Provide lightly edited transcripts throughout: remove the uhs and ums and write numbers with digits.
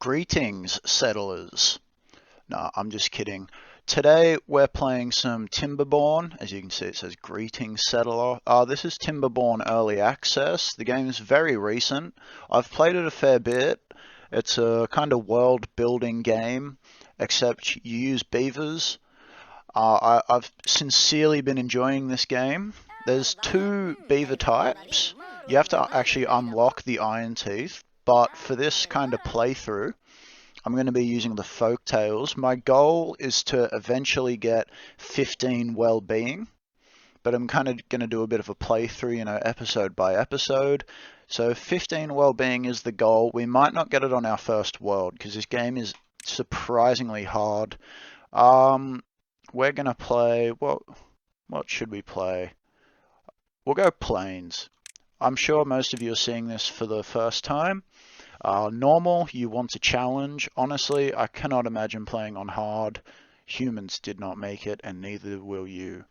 Greetings, settlers. No, I'm just kidding. Today we're playing some Timberborn. As you can see, it says Greetings, settler. This is Timberborn Early Access. The game is very recent. I've played it a fair bit. It's a kind of world building game, except you use beavers. I've sincerely been enjoying this game. There's two beaver types. You have to actually unlock the iron teeth, but for this kind of playthrough, I'm going to be using the folktales. My goal is to eventually get 15 well-being, but I'm kind of going to do a bit of a playthrough, episode by episode. So 15 well-being is the goal. We might not get it on our first world because this game is surprisingly hard. We're going to play, what should we play? We'll go plains. I'm sure most of you are seeing this for the first time. Normal, you want a challenge. Honestly, I cannot imagine playing on hard. Humans did not make it, and neither will you.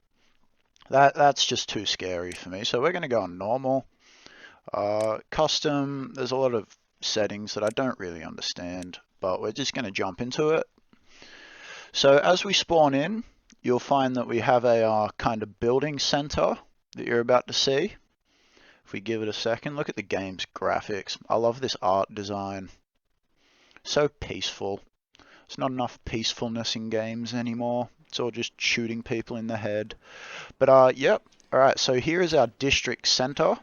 That's just too scary for me. So we're going to go on normal. Custom, there's a lot of settings that I don't really understand, but we're just going to jump into it. So as we spawn in, you'll find that we have a kind of building center that you're about to see. If we give it a second, look at the game's graphics. I love this art design. So peaceful. There's not enough peacefulness in games anymore. It's all just shooting people in the head. But yep. Alright, so here is our district center.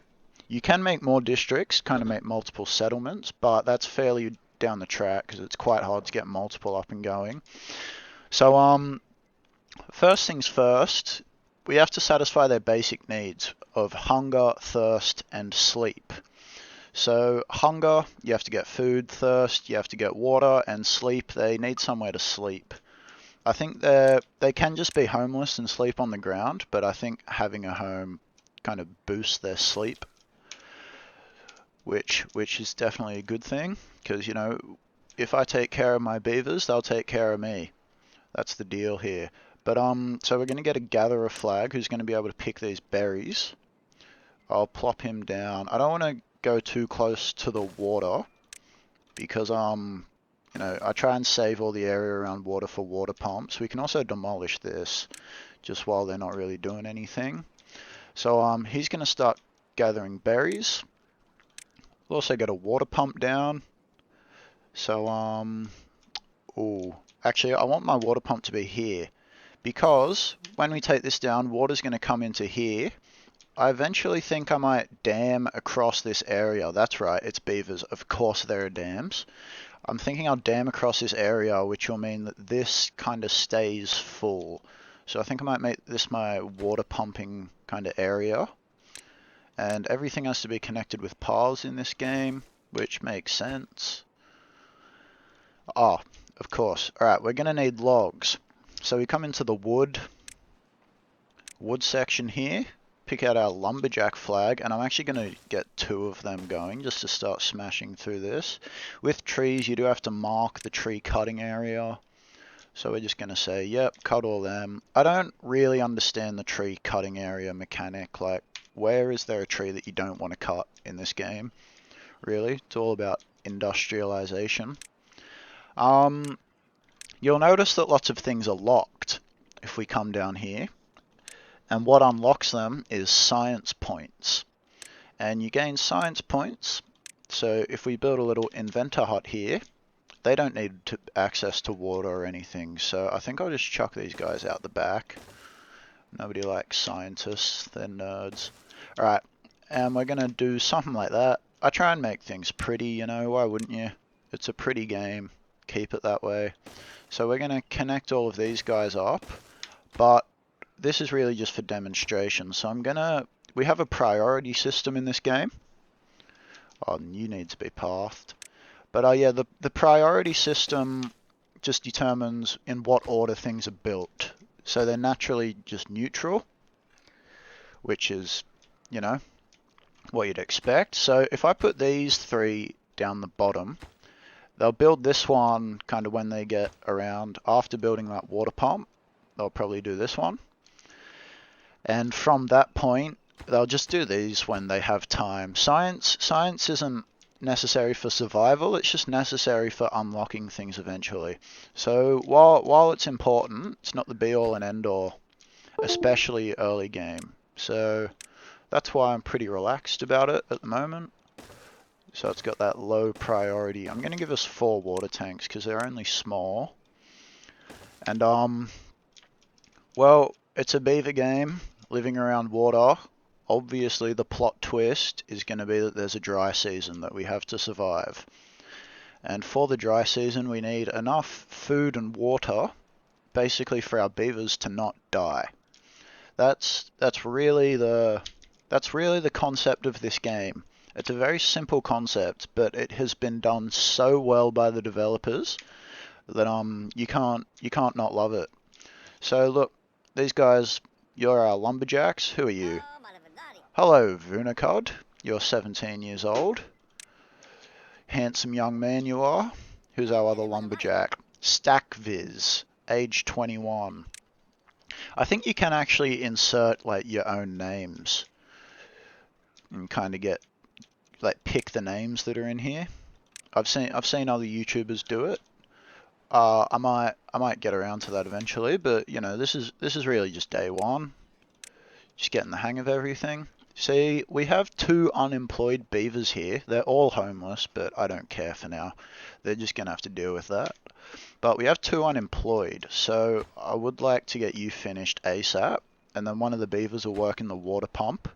You can make more districts, kind of make multiple settlements, but that's fairly down the track because it's quite hard to get multiple up and going. So first things first, we have to satisfy their basic needs of hunger, thirst, and sleep. So hunger, you have to get food. Thirst, you have to get water. And sleep, they need somewhere to sleep. I think they can just be homeless and sleep on the ground, but I think having a home kind of boosts their sleep, which is definitely a good thing, because, if I take care of my beavers, they'll take care of me. That's the deal here. But so we're going to get a gatherer flag who's going to be able to pick these berries. I'll plop him down. I don't want to go too close to the water because I try and save all the area around water for water pumps. We can also demolish this just while they're not really doing anything. So he's going to start gathering berries. We'll also get a water pump down. So actually I want my water pump to be here, because when we take this down, water's going to come into here. I eventually think I might dam across this area. That's right, it's beavers. Of course there are dams. I'm thinking I'll dam across this area, which will mean that this kind of stays full. So I think I might make this my water pumping kind of area. And everything has to be connected with paths in this game, which makes sense. Of course. Alright, we're going to need logs. So we come into the wood section here, pick out our lumberjack flag, and I'm actually going to get 2 of them going just to start smashing through this. With trees, you do have to mark the tree cutting area. So we're just going to say, yep, cut all them. I don't really understand the tree cutting area mechanic. Like, where is there a tree that you don't want to cut in this game? Really? It's all about industrialization. You'll notice that lots of things are locked if we come down here. And what unlocks them is science points. And you gain science points. So if we build a little inventor hut here, they don't need access to water or anything. So I think I'll just chuck these guys out the back. Nobody likes scientists, they're nerds. Alright, and we're going to do something like that. I try and make things pretty, why wouldn't you? It's a pretty game. Keep it that way. So we're going to connect all of these guys up, but this is really just for demonstration. So we have a priority system in this game. You need to be pathed. But yeah, the priority system just determines in what order things are built. So they're naturally just neutral, which is, what you'd expect. So if I put these 3 down the bottom, they'll build this one kind of when they get around. After building that water pump, they'll probably do this one. And from that point, they'll just do these when they have time. Science isn't necessary for survival, it's just necessary for unlocking things eventually. So while it's important, it's not the be all and end all, especially early game. So that's why I'm pretty relaxed about it at the moment. So it's got that low priority. I'm going to give us 4 water tanks because they're only small. And well, it's a beaver game living around water. Obviously the plot twist is going to be that there's a dry season that we have to survive. And for the dry season we need enough food and water basically for our beavers to not die. That's really the concept of this game. It's a very simple concept, but it has been done so well by the developers that you can't not love it. So look, these guys, you're our lumberjacks. Who are you? Hello, Vunacod. You're 17 years old. Handsome young man you are. Who's our other lumberjack? Stackviz, age 21. I think you can actually insert like your own names and kind of get pick the names that are in here. I've seen other YouTubers do it. I might get around to that eventually, but you know, this is really just day one. Just getting the hang of everything. See, we have 2 unemployed beavers here. They're all homeless, but I don't care for now. They're just gonna have to deal with that. But we have 2 unemployed, so I would like to get you finished ASAP, and then one of the beavers will work in the water pump.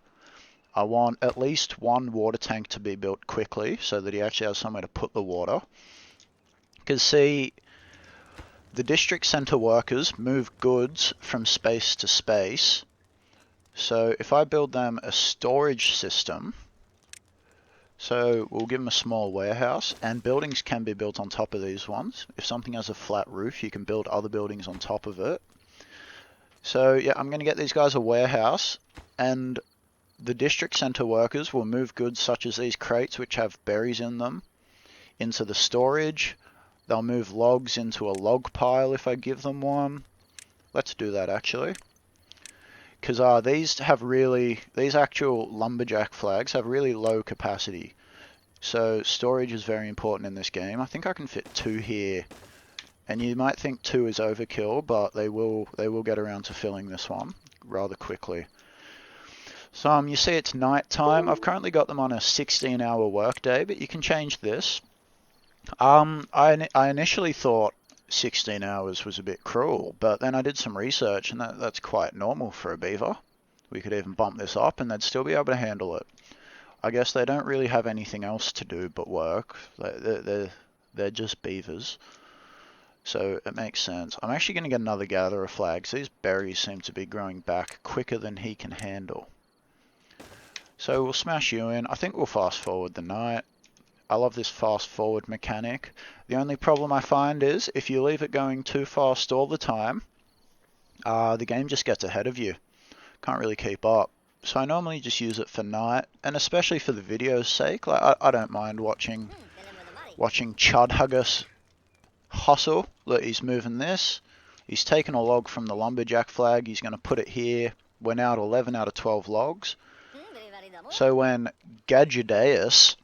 I want at least 1 water tank to be built quickly so that he actually has somewhere to put the water. Because see, the district center workers move goods from space to space. So if I build them a storage system, so we'll give them a small warehouse, and buildings can be built on top of these ones. If something has a flat roof, you can build other buildings on top of it. So yeah, I'm going to get these guys a warehouse, and the district center workers will move goods such as these crates which have berries in them into the storage. They'll move logs into a log pile if I give them one. Let's do that actually. Because these actual lumberjack flags have really low capacity. So storage is very important in this game. I think I can fit 2 here. And you might think 2 is overkill, but they will get around to filling this one rather quickly. So you see it's night time. I've currently got them on a 16-hour workday, but you can change this. I initially thought 16 hours was a bit cruel, but then I did some research, and that's quite normal for a beaver. We could even bump this up and they'd still be able to handle it. I guess they don't really have anything else to do but work. They're just beavers. So it makes sense. I'm actually going to get another gatherer of flags. These berries seem to be growing back quicker than he can handle. So we'll smash you in. I think we'll fast forward the night. I love this fast forward mechanic. The only problem I find is if you leave it going too fast all the time, the game just gets ahead of you. Can't really keep up. So I normally just use it for night, and especially for the video's sake. Like I don't mind watching Chud Huggus hustle. Look, he's moving this. He's taken a log from the lumberjack flag. He's going to put it here. We're now at 11 out of 12 logs. So when Gadgedeus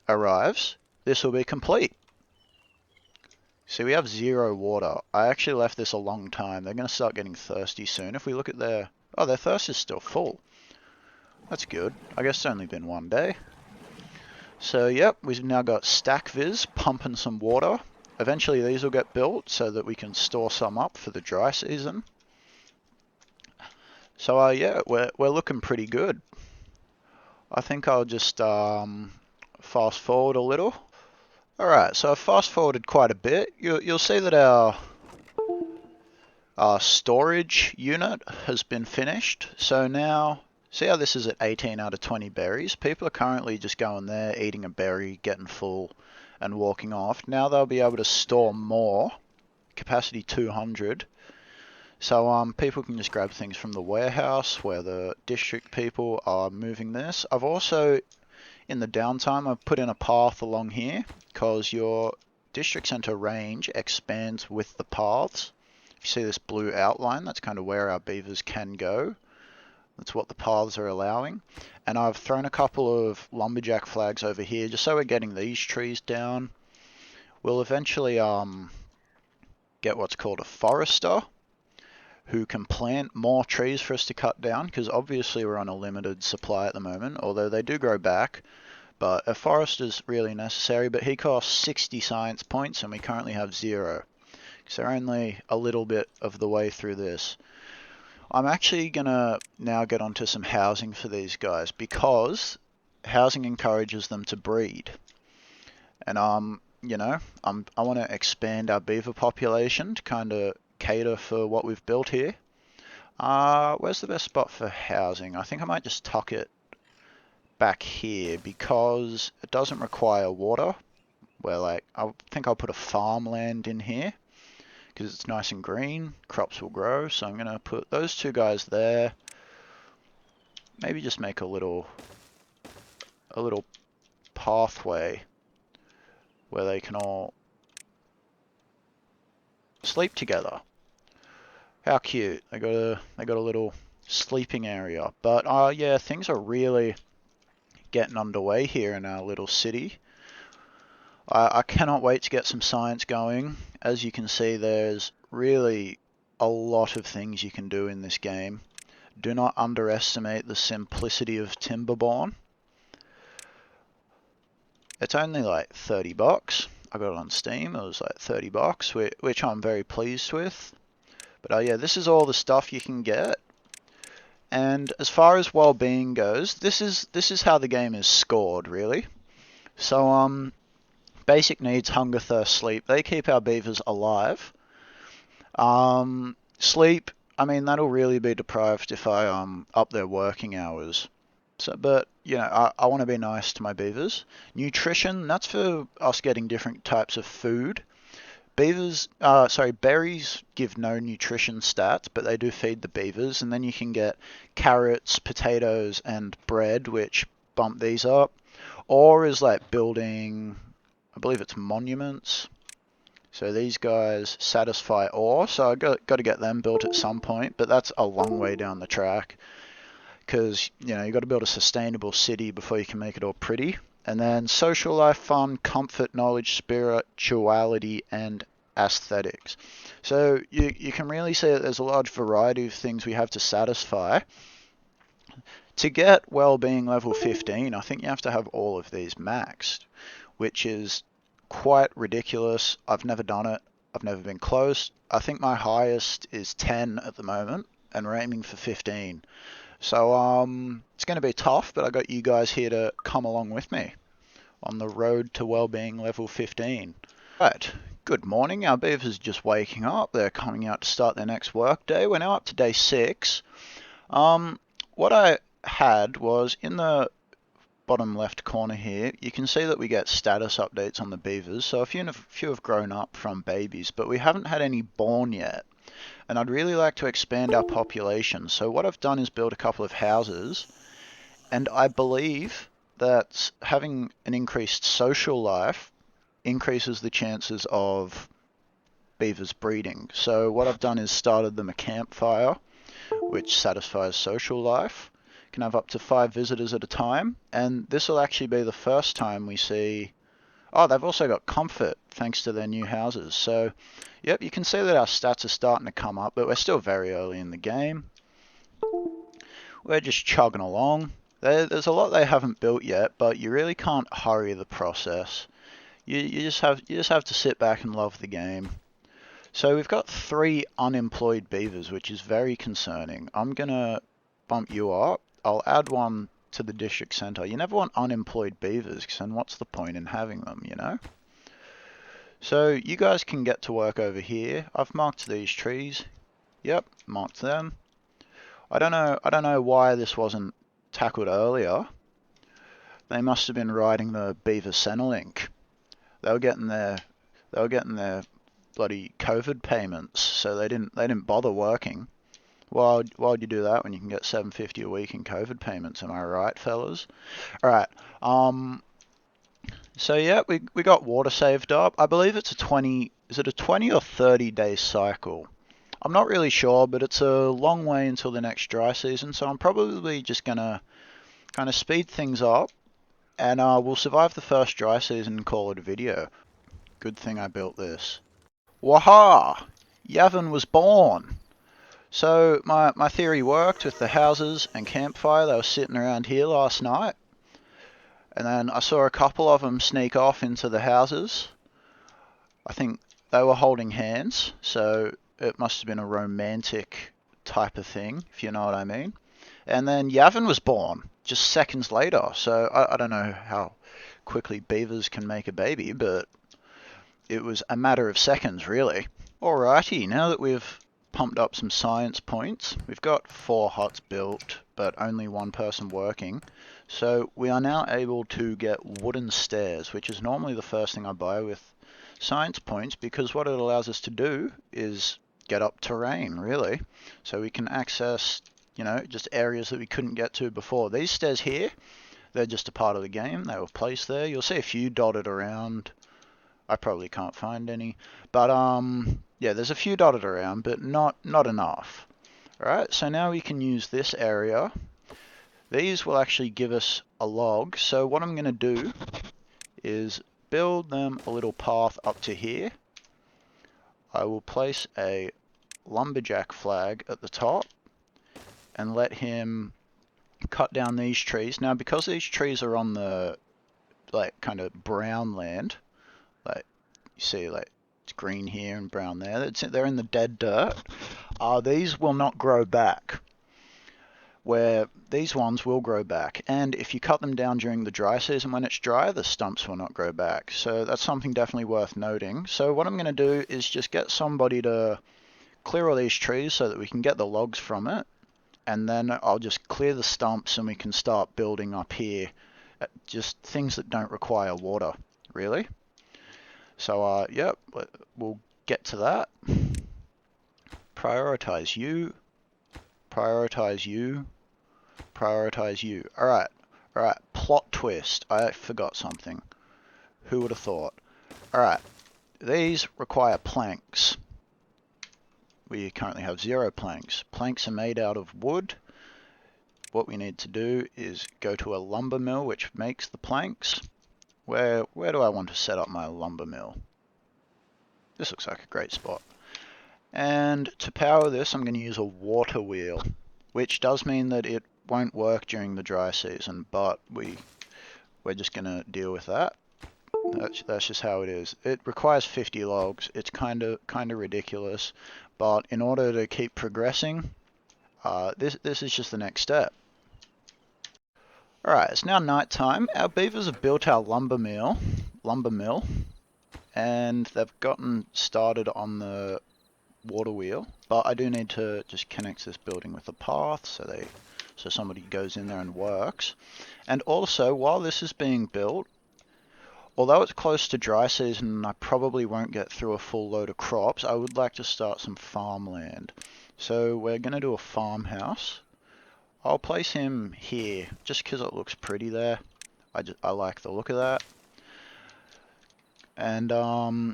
arrives, this will be complete. See, we have 0 water. I actually left this a long time. They're going to start getting thirsty soon. If we look at their thirst is still full. That's good. I guess it's only been 1 day. So yep, we've now got Stackviz pumping some water. Eventually these will get built so that we can store some up for the dry season. So yeah, we're looking pretty good. I think I'll just fast forward a little. Alright, so I've fast forwarded quite a bit. You'll see that our storage unit has been finished. So now, see how this is at 18 out of 20 berries? People are currently just going there, eating a berry, getting full, and walking off. Now they'll be able to store more, capacity 200. So people can just grab things from the warehouse where the district people are moving this. I've also, in the downtime, I've put in a path along here because your district center range expands with the paths. If you see this blue outline, that's kind of where our beavers can go. That's what the paths are allowing. And I've thrown a couple of lumberjack flags over here just so we're getting these trees down. We'll eventually get what's called a forester who can plant more trees for us to cut down, because obviously we're on a limited supply at the moment, although they do grow back. But a forest is really necessary, but he costs 60 science points and we currently have 0. So we're only a little bit of the way through this. I'm actually going to now get onto some housing for these guys, because housing encourages them to breed. And you know, I want to expand our beaver population to kind of cater for what we've built here. Where's the best spot for housing? I think I might just tuck it back here because it doesn't require water. Where, like, I think I'll put a farmland in here because it's nice and green, crops will grow. So I'm gonna put those two guys there. Maybe just make a little pathway where they can all sleep together. How cute. They got a little sleeping area. But yeah, things are really getting underway here in our little city. I cannot wait to get some science going. As you can see, there's really a lot of things you can do in this game. Do not underestimate the simplicity of Timberborn. It's only like 30 bucks. I got it on Steam. It was like 30 bucks, which I'm very pleased with. But yeah, this is all the stuff you can get. And as far as well-being goes, this is how the game is scored, really. So basic needs, hunger, thirst, sleep. They keep our beavers alive. Sleep, I mean, that'll really be deprived if I up their working hours. So, but you know, I want to be nice to my beavers. Nutrition, that's for us getting different types of food. Berries give no nutrition stats, but they do feed the beavers, and then you can get carrots, potatoes, and bread, which bump these up. Ore is like building, I believe it's monuments. So these guys satisfy ore, so I got to get them built at some point, but that's a long way down the track, because you know you got to build a sustainable city before you can make it all pretty. And then social life, fun, comfort, knowledge, spirituality, and aesthetics. So you can really see that there's a large variety of things we have to satisfy. To get well-being level 15, I think you have to have all of these maxed, which is quite ridiculous. I've never done it. I've never been close. I think my highest is 10 at the moment, and we're aiming for 15. So it's going to be tough, but I got you guys here to come along with me on the road to well-being level 15. Right, good morning. Our beavers just waking up. They're coming out to start their next work day. We're now up to day 6. What I had was in the bottom left corner here, you can see that we get status updates on the beavers. So a few have grown up from babies, but we haven't had any born yet. And I'd really like to expand our population. So what I've done is build a couple of houses, and I believe that having an increased social life increases the chances of beavers breeding. So what I've done is started them a campfire, which satisfies social life. Can have up to 5 visitors at a time, and this will actually be the first time we see... Oh, they've also got comfort thanks to their new houses. So, yep, you can see that our stats are starting to come up, but we're still very early in the game. We're just chugging along. There's a lot they haven't built yet, but you really can't hurry the process. You just have to sit back and love the game. So we've got 3 unemployed beavers, which is very concerning. I'm gonna bump you up. I'll add one to the district center. You never want unemployed beavers, because then what's the point in having them, you know? So you guys can get to work over here. I've marked these trees. Yep, marked them. I don't know why this wasn't tackled earlier. They must have been riding the beaver Centrelink. They were getting their bloody COVID payments, so they didn't bother working. Why'd you do that when you can get $7.50 a week in COVID payments? Am I right, fellas? All right. So yeah, we got water saved up. I believe it's a 20. Is it a 20 or 30 day cycle? I'm not really sure, but it's a long way until the next dry season, so I'm probably just gonna kind of speed things up, and we'll survive the first dry season and call it a video. Good thing I built this. Waha! Yavin was born! So my theory worked with the houses and campfire. They were sitting around here last night, and then I saw a couple of them sneak off into the houses. I think they were holding hands, so it must have been a romantic type of thing, if you know what I mean. And then Yavin was born just seconds later, so I don't know how quickly beavers can make a baby, but it was a matter of seconds, really. Alrighty, now that we've pumped up some science points, we've got 4 huts built, but only one person working. So we are now able to get wooden stairs, which is normally the first thing I buy with science points, because what it allows us to do is get up terrain, really. So we can access, you know, just areas that we couldn't get to before. These stairs here, they're just a part of the game. They were placed there. You'll see a few dotted around. I probably can't find any, but yeah, there's a few dotted around, but not enough. Alright, so now we can use this area. These will actually give us a log, so what I'm going to do is build them a little path up to here. I will place a lumberjack flag at the top and let him cut down these trees. Now, because these trees are on the like kind of brown land, like you see, like it's green here and brown there, they're in the dead dirt. These will not grow back, where these ones will grow back. And if you cut them down during the dry season when it's dry, the stumps will not grow back. So that's something definitely worth noting. So what I'm going to do is just get somebody to clear all these trees so that we can get the logs from it. And then I'll just clear the stumps and we can start building up here. Just things that don't require water, really. So, yep, we'll get to that. Prioritize you. Prioritize you. Prioritize you. Alright, plot twist. I forgot something. Who would have thought? Alright, these require planks. We currently have 0 planks. Planks are made out of wood. What we need to do is go to a lumber mill which makes the planks. Where do I want to set up my lumber mill? This looks like a great spot. And to power this, I'm going to use a water wheel, which does mean that it won't work during the dry season, but we're just going to deal with that. That's just how it is. It requires 50 logs. It's kind of ridiculous, but in order to keep progressing, this is just the next step. Alright, it's now night time. Our beavers have built our lumber mill, and they've gotten started on the water wheel, but I do need to just connect this building with a path so somebody goes in there and works. And also, while this is being built, although it's close to dry season and I probably won't get through a full load of crops, I would like to start some farmland. So we're going to do a farmhouse. I'll place him here just because it looks pretty there. I like the look of that. And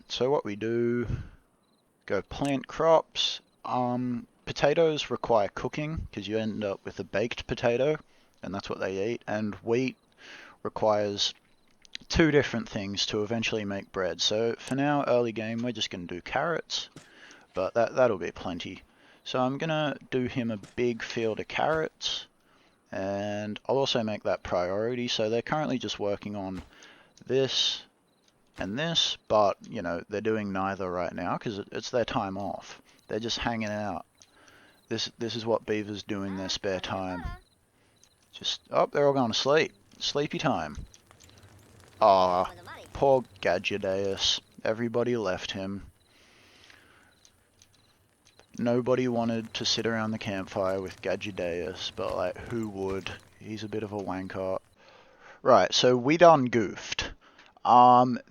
so what we do, go plant crops. Potatoes require cooking because you end up with a baked potato, and that's what they eat. And wheat requires 2 different things to eventually make bread. So for now, early game, we're just going to do carrots, but that'll be plenty. So I'm going to do him a big field of carrots, and I'll also make that priority. So they're currently just working on this and this, but you know, they're doing neither right now because it's their time off. They're just hanging out. This is what beavers do in their spare time. Just, oh, they're all going to sleep. Sleepy time. Ah, poor Gadgedeus. Everybody left him. Nobody wanted to sit around the campfire with Gadgedeus, but like, who would? He's a bit of a wanker. Right, so we done goofed.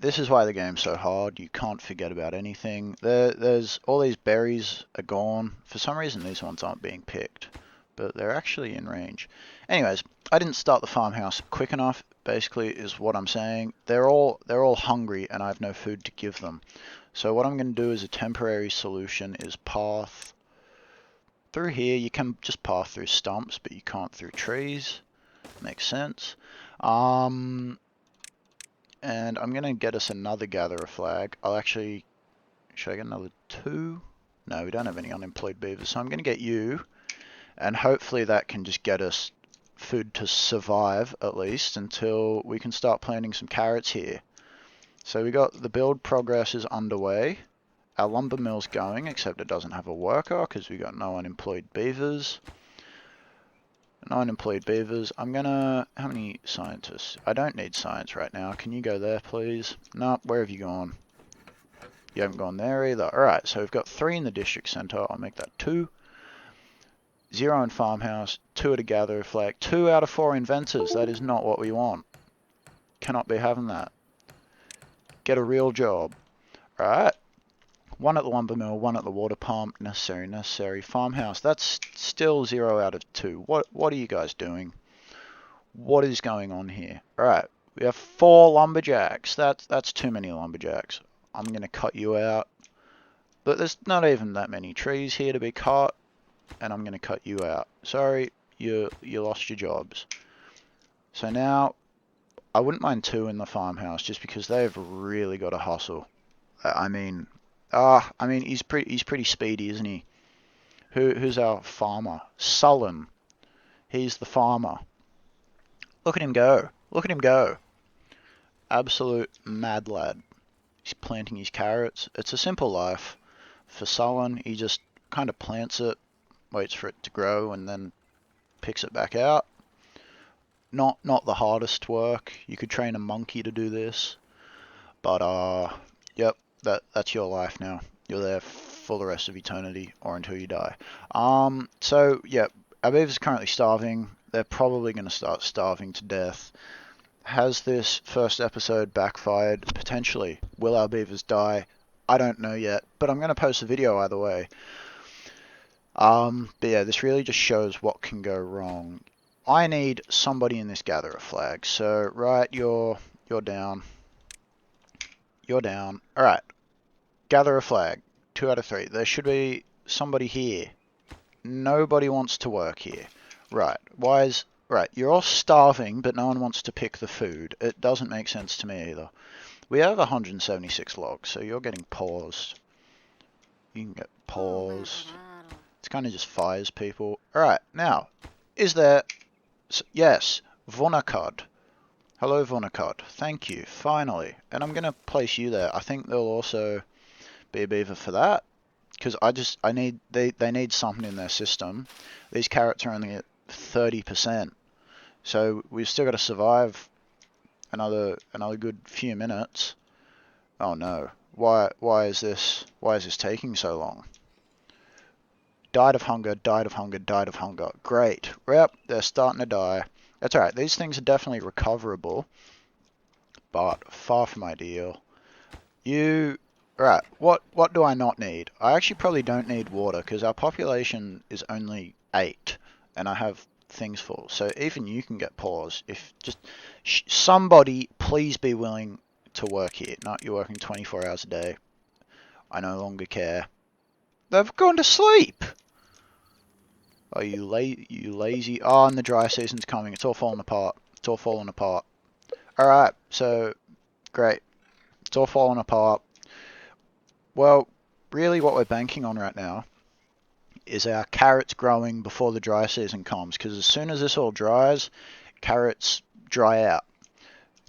This is why the game's so hard. You can't forget about anything. There's all these berries are gone. For some reason, these ones aren't being picked, but they're actually in range. Anyways, I didn't start the farmhouse quick enough, basically, is what I'm saying. They're all hungry, and I have no food to give them. So what I'm going to do as a temporary solution is path through here you can just path through stumps, but you can't through trees. Makes sense. And I'm gonna get us another gatherer flag. I'll actually, should I get another 2? No, we don't have any unemployed beavers, so I'm gonna get you, and hopefully that can just get us food to survive at least until we can start planting some carrots here. So we got the build progress is underway. Our lumber mill's going, except it doesn't have a worker because we got no unemployed beavers. No unemployed beavers. I'm gonna... How many scientists? I don't need science right now. Can you go there, please? No, where have you gone? You haven't gone there either. Alright, so we've got 3 in the district center. I'll make that 2. 0 in farmhouse. 2 at a gatherer flag. 2 out of 4 inventors. That is not what we want. Cannot be having that. Get a real job. Alright. 1 at the lumber mill, 1 at the water pump. Necessary. Farmhouse. That's still 0 out of 2. What are you guys doing? What is going on here? Alright. We have 4 lumberjacks. That's too many lumberjacks. I'm going to cut you out. But there's not even that many trees here to be cut. And I'm going to cut you out. Sorry, you lost your jobs. So now, I wouldn't mind 2 in the farmhouse just because they've really got to hustle. I mean, he's pretty speedy, isn't he? Who's our farmer? Sullen. He's the farmer. Look at him go. Look at him go. Absolute mad lad. He's planting his carrots. It's a simple life. For Sullen, he just kind of plants it, waits for it to grow, and then picks it back out. Not the hardest work. You could train a monkey to do this. But, yep, that's your life now. You're there for the rest of eternity, or until you die. So, yeah, our beavers are currently starving. They're probably going to start starving to death. Has this first episode backfired? Potentially. Will our beavers die? I don't know yet, but I'm going to post a video either way. But yeah, this really just shows what can go wrong. I need somebody in this gatherer flag. So, right, you're down. You're down. Alright. Gatherer flag. 2 out of 3. There should be somebody here. Nobody wants to work here. Right. Right, you're all starving, but no one wants to pick the food. It doesn't make sense to me either. We have 176 logs, so you're getting paused. You can get paused. It's kind of just fires people. Alright, now, is there... Yes, Vonacod. Hello, Vonacod. Thank you, finally. And I'm going to place you there. I think there'll also be a beaver for that. Because they need something in their system. These carrots are only at 30%. So we've still got to survive another good few minutes. Oh no. Why is this taking so long? Died of hunger, died of hunger, died of hunger. Great. Yep, they're starting to die. That's alright. These things are definitely recoverable, but far from ideal. Right, what do I not need? I actually probably don't need water because our population is only 8 and I have things full. So even you can get paused. If just somebody please be willing to work here. No, you're working 24 hours a day. I no longer care. They've gone to sleep. Oh, you lazy. Oh, and the dry season's coming. It's all falling apart. It's all falling apart. Alright, so great. It's all falling apart. Well, really what we're banking on right now is our carrots growing before the dry season comes, because as soon as this all dries, carrots dry out.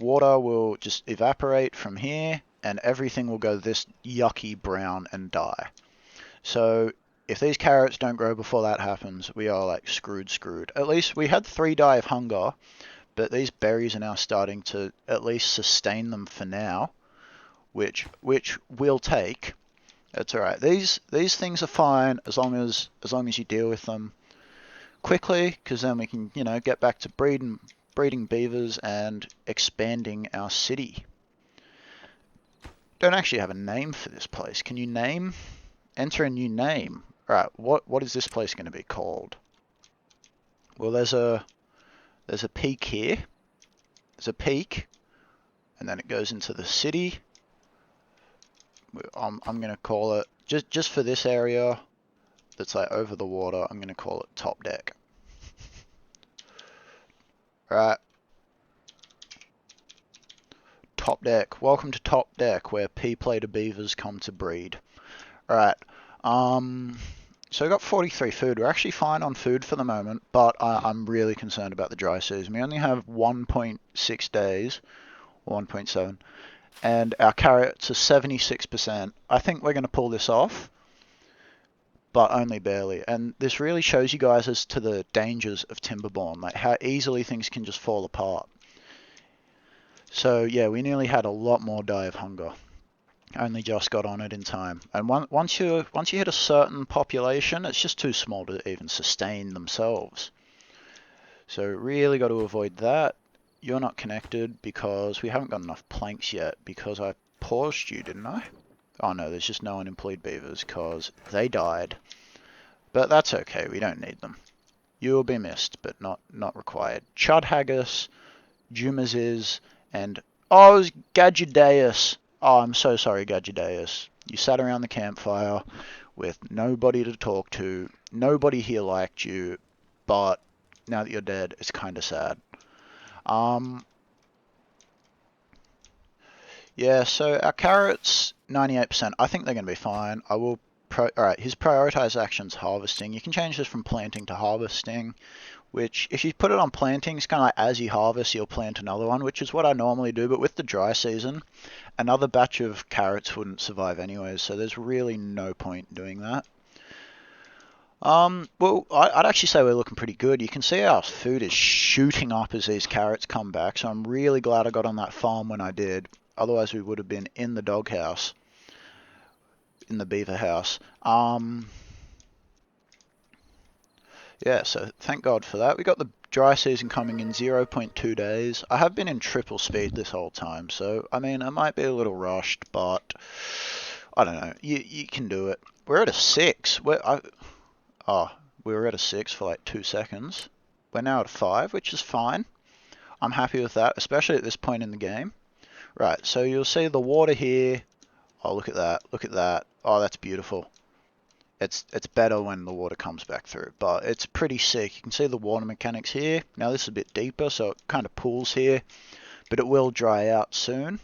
Water will just evaporate from here, and everything will go this yucky brown and die. So if these carrots don't grow before that happens, we are like screwed. At least we had 3 die of hunger, but these berries are now starting to at least sustain them for now, which we'll take. That's alright. These things are fine as long as you deal with them quickly, because then we can, you know, get back to breeding beavers and expanding our city. Don't actually have a name for this place. Can you name? Enter a new name. Alright, what is this place going to be called? Well, there's a peak here. There's a peak, and then it goes into the city. I'm going to call it, just for this area, that's like over the water. I'm going to call it top deck. Right. Top deck. Welcome to top deck, where P-plater beavers come to breed. Alright. So we got 43 food. We're actually fine on food for the moment, but I'm really concerned about the dry season. We only have 1.6 days, or 1.7, and our carrots are 76%. I think we're going to pull this off, but only barely. And this really shows you guys as to the dangers of Timberborn, like how easily things can just fall apart. So yeah, we nearly had a lot more die of hunger. Only just got on it in time. And once you hit a certain population, it's just too small to even sustain themselves. So really got to avoid that. You're not connected because we haven't got enough planks yet, because I paused you, didn't I? Oh no, there's just no unemployed beavers because they died. But that's okay, we don't need them. You will be missed, but not required. Chud Haggis, Jumaziz, and oh, it was Gadgedeus. Oh, I'm so sorry, Gadgedeus. You sat around the campfire with nobody to talk to. Nobody here liked you, but now that you're dead, it's kind of sad. Yeah, so our carrots, 98%. I think they're going to be fine. I will... Alright, his prioritized action's harvesting. You can change this from planting to harvesting, which, if you put it on planting, it's kind of like as you harvest, you'll plant another one, which is what I normally do. But with the dry season, another batch of carrots wouldn't survive anyways, so there's really no point doing that. Well, I'd actually say we're looking pretty good. You can see our food is shooting up as these carrots come back, so I'm really glad I got on that farm when I did. Otherwise, we would have been in the doghouse, in the beaver house. Yeah, so thank God for that. We got the dry season coming in 0.2 days. I have been in triple speed this whole time, so I mean, I might be a little rushed, but I don't know. You can do it. We're at a 6. We were at a 6 for like 2 seconds. We're now at a 5, which is fine. I'm happy with that, especially at this point in the game. Right, so you'll see the water here. Oh, look at that. Look at that. Oh, that's beautiful. It's better when the water comes back through, but it's pretty sick. You can see the water mechanics here. Now this is a bit deeper, so it kind of pools here, but it will dry out soon.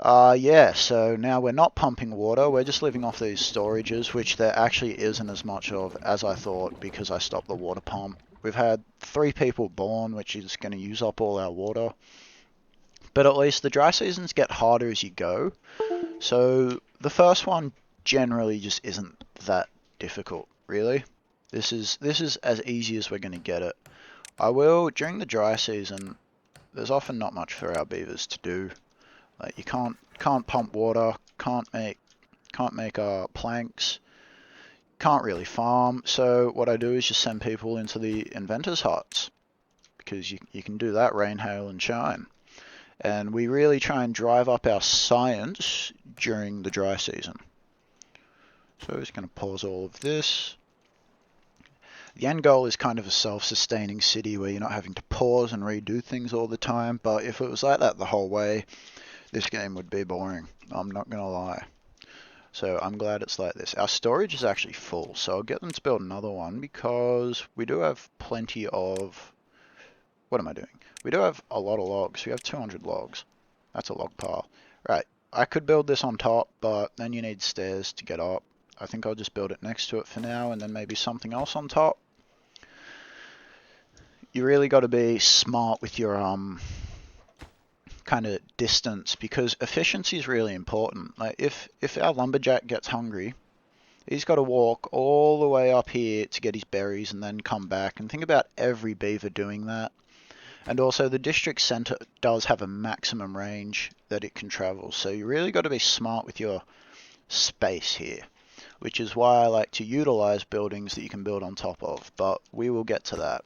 Yeah, so now we're not pumping water. We're just living off these storages, which there actually isn't as much of as I thought because I stopped the water pump. We've had 3 people born, which is going to use up all our water. But at least the dry seasons get harder as you go. So the first one generally just isn't that difficult, really. This is as easy as we're going to get it. During the dry season, there's often not much for our beavers to do. Like you can't pump water, can't make planks, can't really farm. So what I do is just send people into the inventors' huts, because you can do that rain, hail, and shine. And we really try and drive up our science during the dry season. So I'm just going to pause all of this. The end goal is kind of a self-sustaining city where you're not having to pause and redo things all the time. But if it was like that the whole way, this game would be boring. I'm not going to lie. So I'm glad it's like this. Our storage is actually full, so I'll get them to build another one because we do have plenty of... What am I doing? We do have a lot of logs. We have 200 logs. That's a log pile. Right, I could build this on top, but then you need stairs to get up. I think I'll just build it next to it for now, and then maybe something else on top. You really got to be smart with your kind of distance, because efficiency is really important. Like if our lumberjack gets hungry, he's got to walk all the way up here to get his berries and then come back. And think about every beaver doing that. And also the district center does have a maximum range that it can travel. So you really got to be smart with your space here, which is why I like to utilize buildings that you can build on top of. But we will get to that.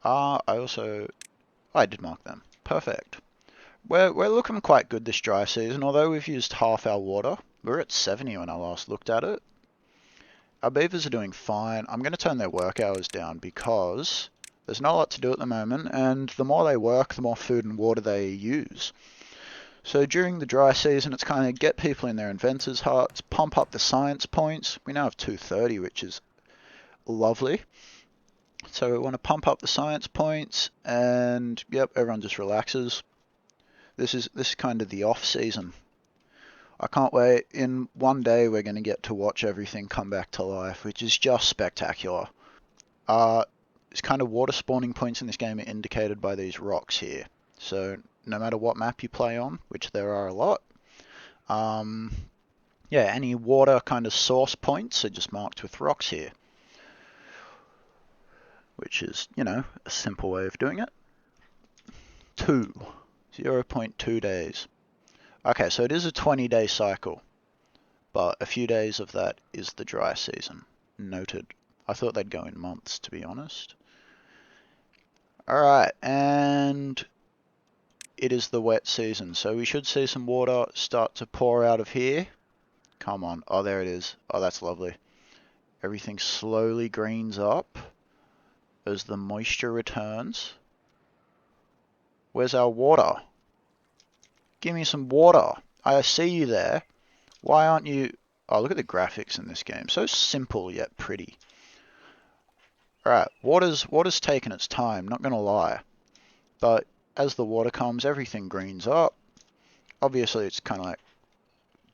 I did mark them. Perfect. We're looking quite good this dry season, although we've used half our water. We were at 70 when I last looked at it. Our beavers are doing fine. I'm going to turn their work hours down because there's not a lot to do at the moment, and the more they work, the more food and water they use. So during the dry season, it's kind of get people in their inventors' hearts, pump up the science points. We now have 230, which is lovely. So we want to pump up the science points, and yep, everyone just relaxes. This is kind of the off season. I can't wait. In one day, we're going to get to watch everything come back to life, which is just spectacular. It's kind of water spawning points in this game are indicated by these rocks here. So no matter what map you play on, which there are a lot, yeah, any water kind of source points are just marked with rocks here, which is, you know, a simple way of doing it. 0.2 days. Okay, so it is a 20-day cycle, but a few days of that is the dry season. Noted. I thought they'd go in months, to be honest. Alright, and it is the wet season, so we should see some water start to pour out of here. Come on. Oh, there it is. Oh, that's lovely. Everything slowly greens up as the moisture returns. Where's our water? Give me some water. I see you there. Why aren't you... Oh, look at the graphics in this game. So simple yet pretty. Alright, water's taken its time, not gonna lie. But as the water comes, everything greens up. Obviously, it's kind of like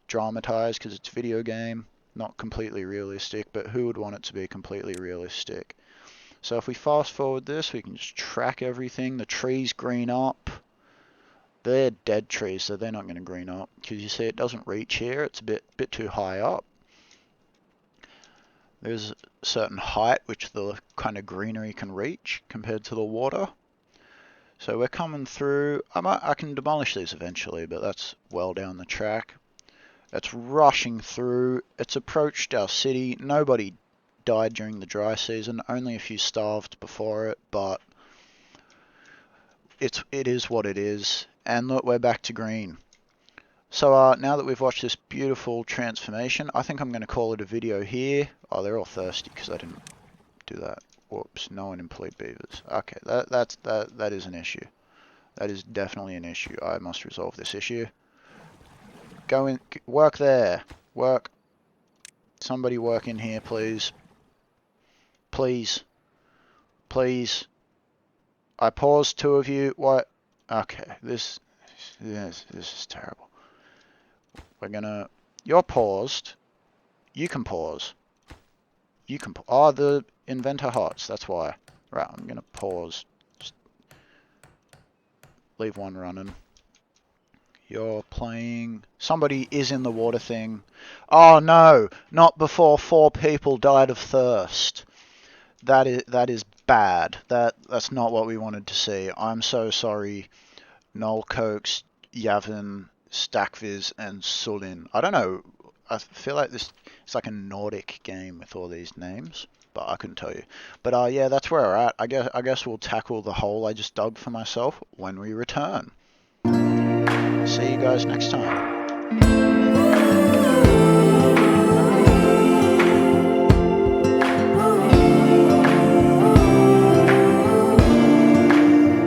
dramatized because it's a video game, not completely realistic, but who would want it to be completely realistic? So if we fast forward this, we can just track everything. The trees green up. They're dead trees, so they're not going to green up because you see it doesn't reach here. It's a bit too high up. There's a certain height which the kind of greenery can reach compared to the water. So we're coming through. I can demolish these eventually, but that's well down the track. It's rushing through. It's approached our city. Nobody died during the dry season. Only a few starved before it, but it is what it is. And look, we're back to green. So now that we've watched this beautiful transformation, I think I'm going to call it a video here. Oh, they're all thirsty because I didn't do that. Whoops, no one employed beavers. Okay, that is an issue. That is definitely an issue. I must resolve this issue. Go in, work there. Work. Somebody work in here, please. Please. Please. I paused, two of you. What? Okay, this is terrible. We're gonna... You're paused. You can pause. You can... Oh, the inventor hots. That's why. Right, I'm gonna pause. Just leave one running. You're playing... Somebody is in the water thing. Oh, no! Not before 4 people died of thirst. That is bad. That's not what we wanted to see. I'm so sorry. Noel Cokes, Yavin, Stackviz, and Sulin. I don't know. I feel like it's like a Nordic game with all these names, but I couldn't tell you. But yeah, that's where we're at. I guess we'll tackle the hole I just dug for myself when we return. See you guys next time.